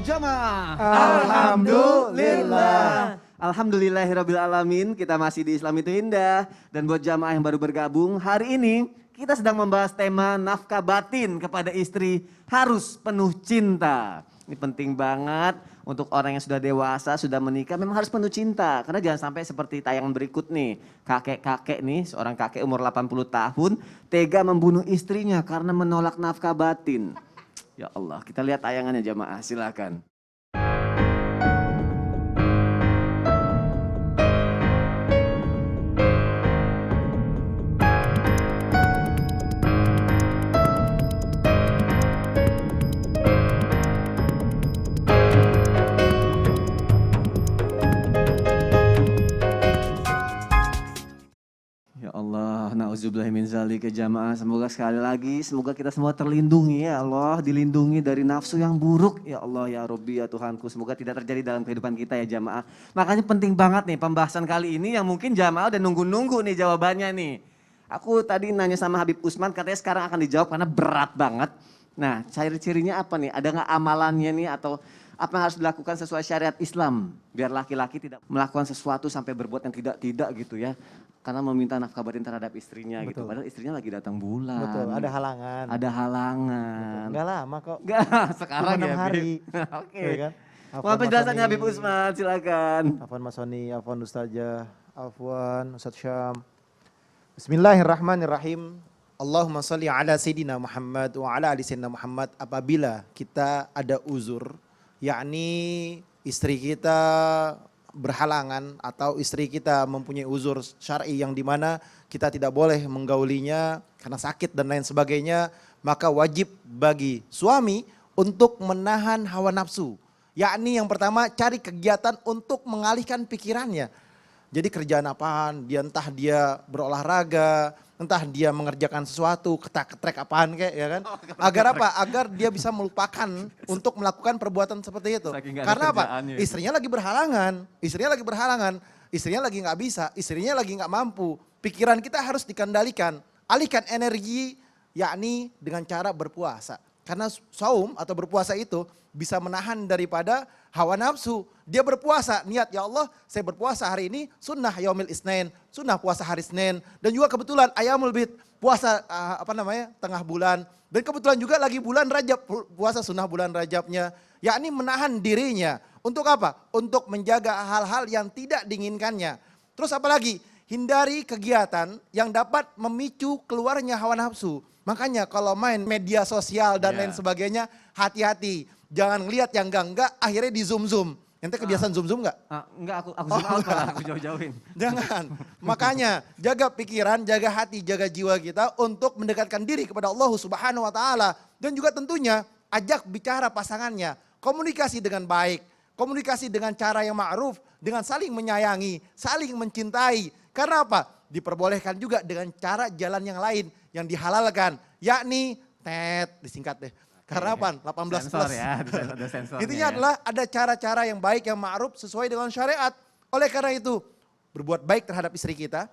jamaah. Alhamdulillah. Alhamdulillahirabbil alamin, kita masih di Islam itu Indah. Dan buat jamaah yang baru bergabung, hari ini kita sedang membahas tema nafkah batin kepada istri harus penuh cinta. Ini penting banget untuk orang yang sudah dewasa, sudah menikah, memang harus penuh cinta. Karena jangan sampai seperti tayangan berikut nih, kakek-kakek nih, seorang kakek umur 80 tahun, tega membunuh istrinya karena menolak nafkah batin. Ya Allah, kita lihat tayangannya jamaah, silakan. Ya Allah, na'udzubillahi min dzalika jamaah. Semoga sekali lagi, semoga kita semua terlindungi ya Allah. Dilindungi dari nafsu yang buruk ya Allah ya Rabbi ya Tuhanku. Semoga tidak terjadi dalam kehidupan kita ya jamaah. Makanya penting banget nih pembahasan kali ini yang mungkin jamaah udah nunggu-nunggu nih jawabannya nih. Aku tadi nanya sama Habib Usman, katanya sekarang akan dijawab karena berat banget. Nah, ciri-cirinya apa nih? Ada nggak amalannya nih atau apa yang harus dilakukan sesuai syariat Islam? Biar laki-laki tidak melakukan sesuatu sampai berbuat yang tidak-tidak gitu ya. Karena meminta nafkah batin terhadap istrinya. Betul. Gitu. Padahal istrinya lagi datang bulan. Betul, ada halangan. Ada halangan. Enggak lama kok. Enggak, sekarang cuma ya 6 hari. Oke. Ya kan? Mohon penjelasannya Habib Usman, silakan. Afwan Mas Soni, afwan Ustazah, afwan Ustaz Syam. Bismillahirrahmanirrahim. Allahumma sholli ala Sayyidina Muhammad wa ala ali Sayyidina Muhammad. Apabila kita ada uzur, yakni istri kita berhalangan atau istri kita mempunyai uzur syar'i yang dimana kita tidak boleh menggaulinya karena sakit dan lain sebagainya, maka wajib bagi suami untuk menahan hawa nafsu. Yakni yang pertama, cari kegiatan untuk mengalihkan pikirannya. Jadi kerjaan apaan, entah dia berolahraga, entah dia mengerjakan sesuatu, ketrek apaan kayak ya kan. Agar apa? Agar dia bisa melupakan untuk melakukan perbuatan seperti itu. Karena apa? Istrinya lagi berhalangan, istrinya lagi nggak bisa, istrinya lagi nggak mampu. Pikiran kita harus dikendalikan, alihkan energi yakni dengan cara berpuasa. Karena saum atau berpuasa itu bisa menahan daripada hawa nafsu. Dia berpuasa, niat ya Allah saya berpuasa hari ini sunnah yaumil isnin, sunnah puasa hari Senin. Dan juga kebetulan ayamul bid, puasa tengah bulan. Dan kebetulan juga lagi bulan Rajab, puasa sunnah bulan Rajabnya. Yakni menahan dirinya. Untuk apa? Untuk menjaga hal-hal yang tidak diinginkannya. Terus apalagi? Hindari kegiatan yang dapat memicu keluarnya hawa nafsu. Makanya kalau main media sosial dan lain sebagainya, hati-hati. Jangan lihat yang enggak, akhirnya di zoom. Ente kebiasaan zoom enggak? Enggak, aku zoom out malah, aku jauh-jauhin. Jangan. Makanya jaga pikiran, jaga hati, jaga jiwa kita untuk mendekatkan diri kepada Allah Subhanahu wa taala. Dan juga tentunya ajak bicara pasangannya, komunikasi dengan baik, komunikasi dengan cara yang ma'ruf, dengan saling menyayangi, saling mencintai. Karena apa? Diperbolehkan juga dengan cara jalan yang lain yang dihalalkan, yakni disingkat deh. Karena apa? 18 sensor plus. Ya, ada sensornya. Intinya adalah ada cara-cara yang baik, yang ma'ruf sesuai dengan syariat. Oleh karena itu, berbuat baik terhadap istri kita,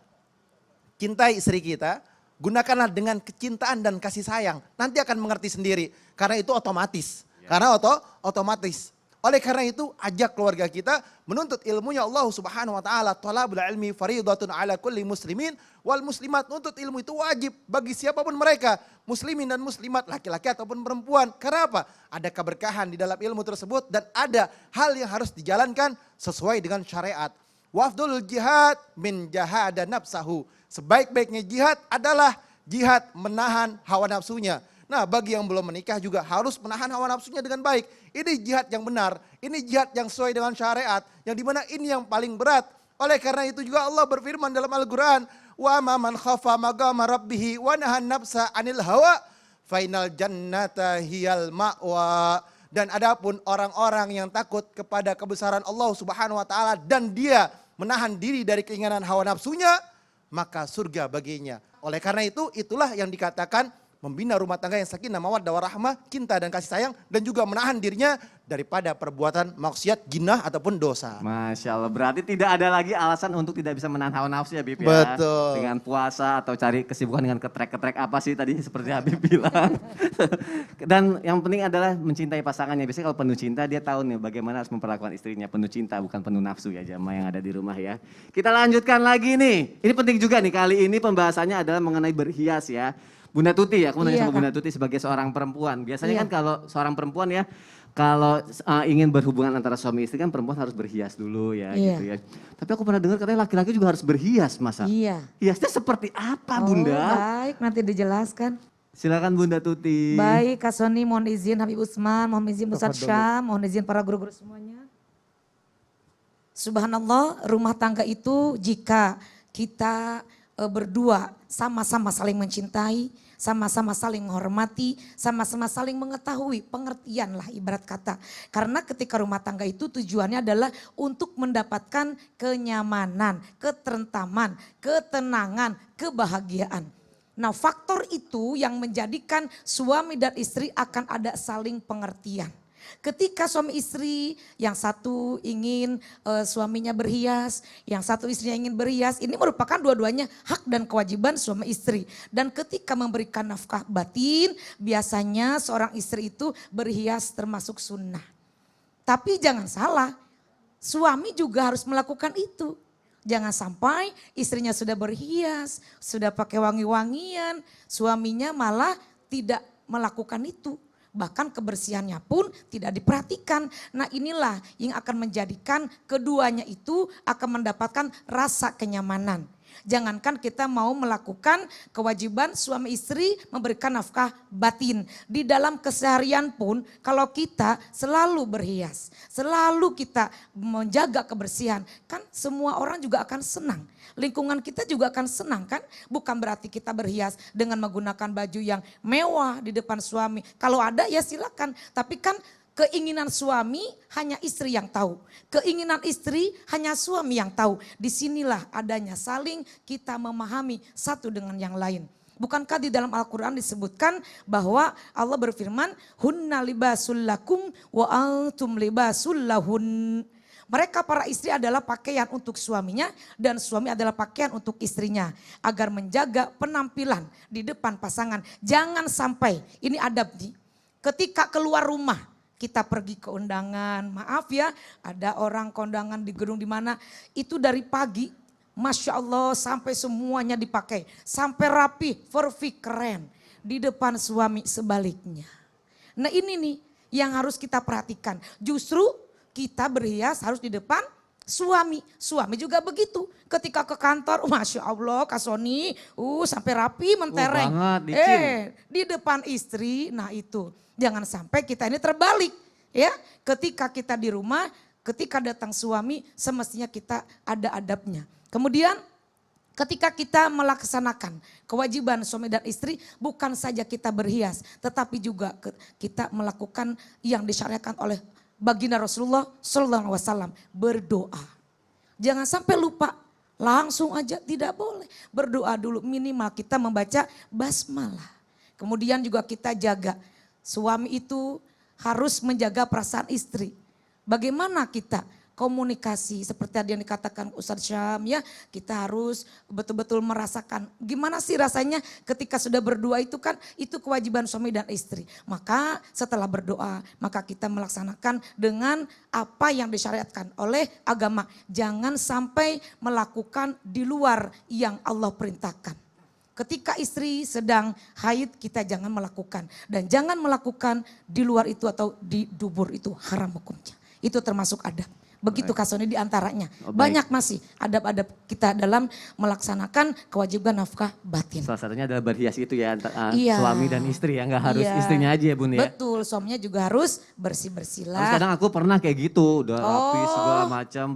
cintai istri kita, gunakanlah dengan kecintaan dan kasih sayang. Nanti akan mengerti sendiri, karena itu otomatis. Karena otomatis. Oleh karena itu, ajak keluarga kita menuntut ilmunya Allah Subhanahu wa taala. Thalabul ilmi fariidatun ala kulli muslimin wal muslimat. Nuntut ilmu itu wajib bagi siapapun mereka, muslimin dan muslimat, laki-laki ataupun perempuan. Karena apa? Ada keberkahan di dalam ilmu tersebut dan ada hal yang harus dijalankan sesuai dengan syariat. Wafdul jihad min jahada nafsahu. Sebaik-baiknya jihad adalah jihad menahan hawa nafsunya. Nah, bagi yang belum menikah juga harus menahan hawa nafsunya dengan baik. Ini jihad yang benar, ini jihad yang sesuai dengan syariat, yang dimana ini yang paling berat. Oleh karena itu juga Allah berfirman dalam Al-Quran, wa man khafa maqama rabbih wa nahan nafsa anil hawa fainal jannata hiyal ma'wa. Dan adapun orang-orang yang takut kepada kebesaran Allah Subhanahu wa taala dan dia menahan diri dari keinginan hawa nafsunya, maka surga baginya. Oleh karena itu, itulah yang dikatakan membina rumah tangga yang sakinah mawaddah warahmah, cinta dan kasih sayang, dan juga menahan dirinya daripada perbuatan maksiat, ginah ataupun dosa. Masya Allah, berarti tidak ada lagi alasan untuk tidak bisa menahan hawa nafsu ya Habib ya. Betul. Dengan puasa atau cari kesibukan dengan ketrek-ketrek apa sih tadi seperti Habib bilang. Dan yang penting adalah mencintai pasangannya. Biasanya kalau penuh cinta dia tahu nih bagaimana harus memperlakukan istrinya. Penuh cinta bukan penuh nafsu ya jamaah yang ada di rumah ya. Kita lanjutkan lagi nih. Ini penting juga nih, kali ini pembahasannya adalah mengenai berhias ya. Bunda Tuti ya, aku mau nanya sama Bunda Tuti sebagai seorang perempuan. Biasanya kan kalau seorang perempuan ya, kalau ingin berhubungan antara suami istri kan perempuan harus berhias dulu ya gitu ya. Tapi aku pernah dengar katanya laki-laki juga harus berhias masa. Iya. Hiasnya seperti apa Bunda? Baik, nanti dijelaskan. Silakan Bunda Tuti. Baik, Kak Soni mohon izin Habib Usman, mohon izin Ustadz Syam, mohon izin para guru-guru semuanya. Subhanallah, rumah tangga itu jika kita berdua sama-sama saling mencintai, sama-sama saling menghormati, sama-sama saling mengetahui, pengertian lah ibarat kata. Karena ketika rumah tangga itu tujuannya adalah untuk mendapatkan kenyamanan, ketentraman, ketenangan, kebahagiaan. Nah, faktor itu yang menjadikan suami dan istri akan ada saling pengertian. Ketika suami istri yang satu ingin suaminya berhias, yang satu istrinya ingin berhias, ini merupakan dua-duanya hak dan kewajiban suami istri. Dan ketika memberikan nafkah batin, biasanya seorang istri itu berhias termasuk sunnah. Tapi jangan salah, suami juga harus melakukan itu. Jangan sampai istrinya sudah berhias, sudah pakai wangi-wangian, suaminya malah tidak melakukan itu. Bahkan kebersihannya pun tidak diperhatikan. Nah inilah yang akan menjadikan keduanya itu akan mendapatkan rasa kenyamanan. Jangankan kita mau melakukan kewajiban suami istri memberikan nafkah batin. Di dalam keseharian pun kalau kita selalu berhias, selalu kita menjaga kebersihan, kan semua orang juga akan senang. Lingkungan kita juga akan senang kan? Bukan berarti kita berhias dengan menggunakan baju yang mewah di depan suami. Kalau ada ya silakan, tapi kan keinginan suami hanya istri yang tahu. Keinginan istri hanya suami yang tahu. Disinilah adanya saling kita memahami satu dengan yang lain. Bukankah di dalam Al-Quran disebutkan bahwa Allah berfirman, Hunna libasul lakum wa antum libasul lahun. Mereka para istri adalah pakaian untuk suaminya dan suami adalah pakaian untuk istrinya. Agar menjaga penampilan di depan pasangan. Jangan sampai, ini adab nih, ketika keluar rumah, kita pergi ke undangan, maaf ya, ada orang kondangan di gedung di mana itu dari pagi, Masya Allah sampai semuanya dipakai, sampai rapi, perfect, keren di depan suami sebaliknya. Nah ini nih yang harus kita perhatikan, justru kita berhias harus di depan suami, suami juga begitu. Ketika ke kantor, Masya Allah Kak Soni, sampai rapi mentereng. Di depan istri, nah itu. Jangan sampai kita ini terbalik ya. Ketika kita di rumah, ketika datang suami semestinya kita ada adabnya. Kemudian ketika kita melaksanakan kewajiban suami dan istri bukan saja kita berhias. Tetapi juga kita melakukan yang disyariatkan oleh baginda Rasulullah SAW, berdoa. Jangan sampai lupa, langsung aja tidak boleh. Berdoa dulu, minimal kita membaca basmalah. Kemudian juga kita jaga. Suami itu harus menjaga perasaan istri. Bagaimana kita komunikasi seperti tadi yang dikatakan Ustadz Syam ya. Kita harus betul-betul merasakan gimana sih rasanya ketika sudah berdua itu kan itu kewajiban suami dan istri. Maka setelah berdoa maka kita melaksanakan dengan apa yang disyariatkan oleh agama. Jangan sampai melakukan di luar yang Allah perintahkan. Ketika istri sedang haid kita jangan melakukan. Dan jangan melakukan di luar itu atau di dubur itu haram hukumnya. Itu termasuk adab. Begitu Kak Soni diantaranya. Banyak masih adab-adab kita dalam melaksanakan kewajiban nafkah batin. Salah satunya adalah berhias itu ya Iya. suami dan istri ya. Nggak harus Iya. istrinya aja ya Bun ya. Betul, suaminya juga harus bersih-bersih Terus lah. kadang aku pernah kayak gitu, udah rapi Oh. segala macam,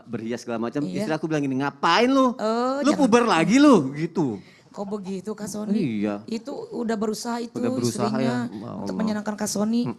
berhias segala macam. Iya. Istri aku bilang gini, ngapain lu? Oh, Lu jangan. puber lagi lu gitu. Kok begitu Kak Soni? Iya. Itu udah berusaha itu Udah berusaha istrinya ya, untuk Allah. menyenangkan Kak Soni.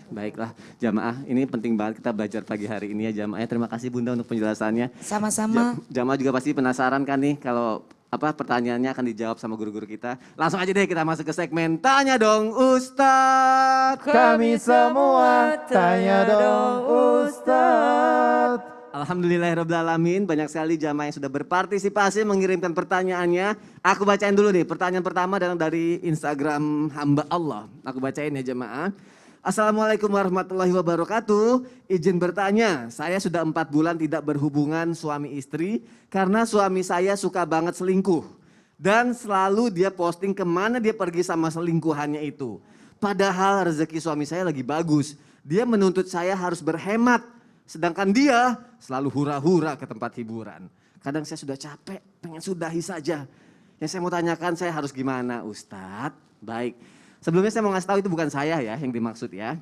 Baiklah jamaah, ini penting banget kita belajar pagi hari ini ya jamaah. Terima kasih Bunda untuk penjelasannya. Sama-sama. Jamaah juga pasti penasaran kan nih kalau pertanyaannya akan dijawab sama guru-guru kita. Langsung aja deh kita masuk ke segmen Tanya Dong Ustadz. Kami semua tanya dong Ustadz. Alhamdulillahirrabbilalamin, banyak sekali jamaah yang sudah berpartisipasi mengirimkan pertanyaannya. Aku bacain dulu nih, pertanyaan pertama datang dari Instagram hamba Allah. Aku bacain ya jamaah. Assalamualaikum warahmatullahi wabarakatuh. Izin bertanya, saya sudah 4 bulan tidak berhubungan suami istri karena suami saya suka banget selingkuh. Dan selalu dia posting kemana dia pergi sama selingkuhannya itu. Padahal rezeki suami saya lagi bagus. Dia menuntut saya harus berhemat. Sedangkan dia selalu hura-hura ke tempat hiburan. Kadang saya sudah capek, pengen sudahi saja. Yang saya mau tanyakan, saya harus gimana Ustadz? Baik. Sebelumnya saya mau ngasih tahu itu bukan saya ya yang dimaksud ya.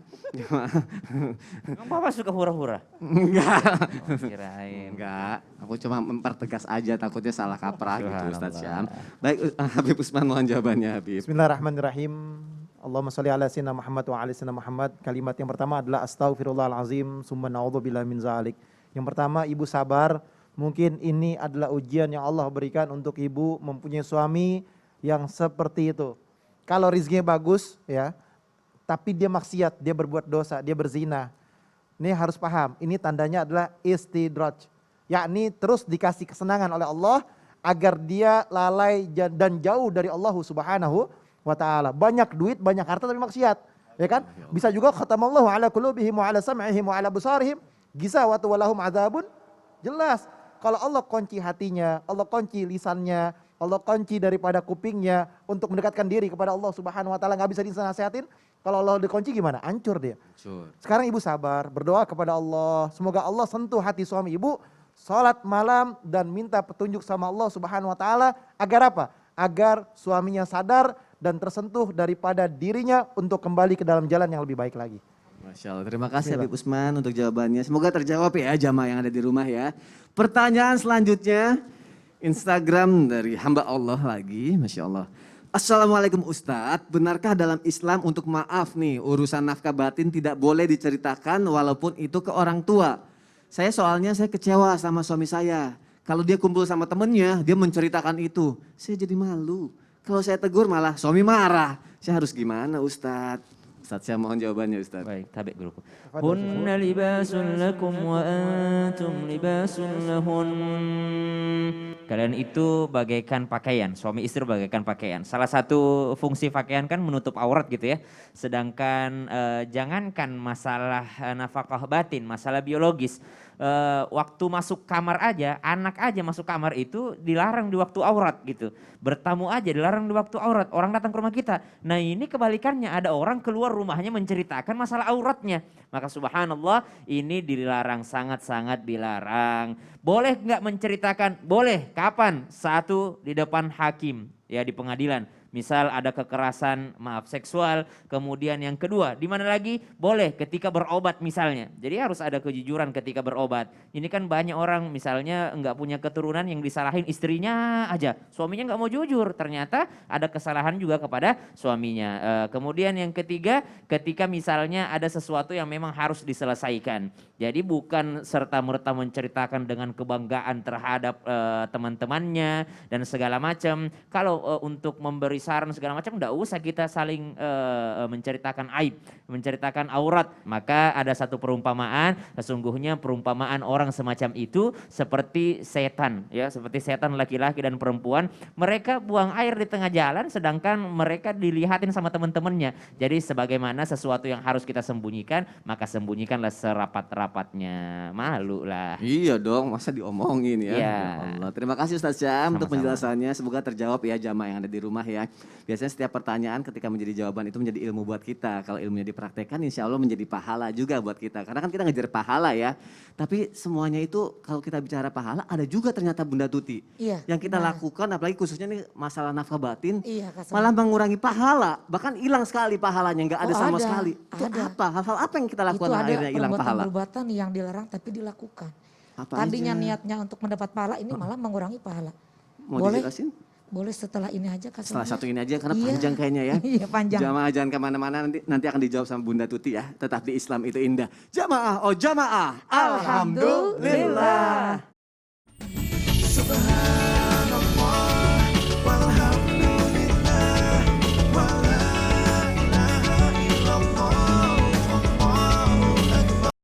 Emang Papa suka hura-hura? Enggak. Kirain. Enggak, aku cuma mempertegas aja takutnya salah kaprah gitu Ustadz Syam. Subhanallah. Baik Habib Usman mohon jawabannya Habib. Bismillahirrahmanirrahim. Allahumma sholli ala sayyidina Muhammad wa ala sayyidina Muhammad. Kalimat yang pertama adalah astaghfirullahalazim summa na'udzubillahi min zalik. Yang pertama, ibu sabar. Mungkin ini adalah ujian yang Allah berikan untuk ibu mempunyai suami yang seperti itu. Kalau rizkinya bagus ya, tapi dia maksiat, dia berbuat dosa, dia berzina. Ini harus paham, ini tandanya adalah istidraj. Yakni terus dikasih kesenangan oleh Allah agar dia lalai dan jauh dari Allah Subhanahu wa ta'ala. Banyak duit, banyak harta tapi maksiat. Ya kan? Bisa juga khatamallahu ala qulubihim wa ala sam'ihim wa ala busarihim gisawatu wa lahum adzabun. Jelas. Kalau Allah kunci hatinya, Allah kunci lisannya, Allah kunci daripada kupingnya untuk mendekatkan diri kepada Allah Subhanahu wa taala, nggak bisa dinasihatin. Kalau Allah dikunci gimana? Hancur dia. Hancur. Sekarang ibu sabar, berdoa kepada Allah. Semoga Allah sentuh hati suami ibu, salat malam dan minta petunjuk sama Allah Subhanahu wa taala agar apa? Agar suaminya sadar dan tersentuh daripada dirinya untuk kembali ke dalam jalan yang lebih baik lagi. Masya Allah, terima kasih Habib Usman untuk jawabannya. Semoga terjawab ya jamaah yang ada di rumah ya. Pertanyaan selanjutnya, Instagram dari hamba Allah lagi, Masya Allah. Assalamualaikum Ustadz, benarkah dalam Islam untuk maaf nih urusan nafkah batin tidak boleh diceritakan walaupun itu ke orang tua? Saya kecewa sama suami saya. Kalau dia kumpul sama temennya, dia menceritakan itu. Saya jadi malu. Kalau saya tegur malah suami marah. Saya harus gimana Ustadz? Ustadz saya mohon jawabannya Ustadz. Baik, tabik guruku. Hunna libasun lakum wa antum libasun lahun. Kalian itu bagaikan pakaian, suami istri bagaikan pakaian. Salah satu fungsi pakaian kan menutup aurat gitu ya. Sedangkan jangankan masalah nafkah batin, masalah biologis. Waktu masuk kamar aja, anak aja masuk kamar itu dilarang di waktu aurat gitu. Bertamu aja dilarang di waktu aurat, orang datang ke rumah kita. Nah ini kebalikannya, ada orang keluar rumahnya menceritakan masalah auratnya. Maka subhanallah ini dilarang, sangat-sangat dilarang. Boleh nggak menceritakan? Boleh, kapan? Satu, di depan hakim, ya di pengadilan. Misal ada kekerasan, seksual. Kemudian yang kedua, di mana lagi? Boleh ketika berobat misalnya. Jadi harus ada kejujuran ketika berobat. Ini kan banyak orang misalnya nggak punya keturunan yang disalahin istrinya aja. Suaminya nggak mau jujur. Ternyata ada kesalahan juga kepada suaminya. Kemudian yang ketiga, ketika misalnya ada sesuatu yang memang harus diselesaikan. Jadi bukan serta-merta menceritakan dengan kebanggaan terhadap teman-temannya dan segala macam. Kalau untuk memberi saran segala macam, enggak usah kita saling menceritakan aib, menceritakan aurat. Maka ada satu perumpamaan, sesungguhnya perumpamaan orang semacam itu seperti setan, ya, seperti setan laki-laki dan perempuan. Mereka buang air di tengah jalan, sedangkan mereka dilihatin sama teman-temannya. Jadi sebagaimana sesuatu yang harus kita sembunyikan, maka sembunyikanlah serapat-rapatnya. Malu lah. Iya dong, masa diomongin ya. Iya. Ya Allah. Terima kasih Ustaz Syam untuk Sama-sama. penjelasannya. Semoga terjawab ya jamaah yang ada di rumah ya. Biasanya setiap pertanyaan ketika menjadi jawaban itu menjadi ilmu buat kita. Kalau ilmunya dipraktekkan insya Allah menjadi pahala juga buat kita. Karena kan kita ngejar pahala ya. Tapi semuanya itu kalau kita bicara pahala ada juga ternyata Bunda Tuti. Iya, Yang kita benar. lakukan apalagi khususnya nih masalah nafkah batin. Iya, Kak Sami. Malah mengurangi pahala. Bahkan hilang sekali pahalanya. Nggak ada Oh, sama ada, sekali. Itu ada. apa? Hal-hal apa yang kita lakukan Itu ada akhirnya hilang pahala? perbuatan-perbuatan yang dilarang tapi dilakukan. Apa Tadinya aja? niatnya untuk mendapat pahala, ini malah mengurangi pahala. Mau Boleh? dijelasin? Boleh setelah ini aja Kak Setelah Sami. satu ini aja karena Iya. panjang kayaknya ya. Iya, panjang. Jamaah jangan kemana-mana, nanti akan dijawab sama Bunda Tuti ya. Tetap di Islam itu indah. Jamaah, oh jamaah. Alhamdulillah.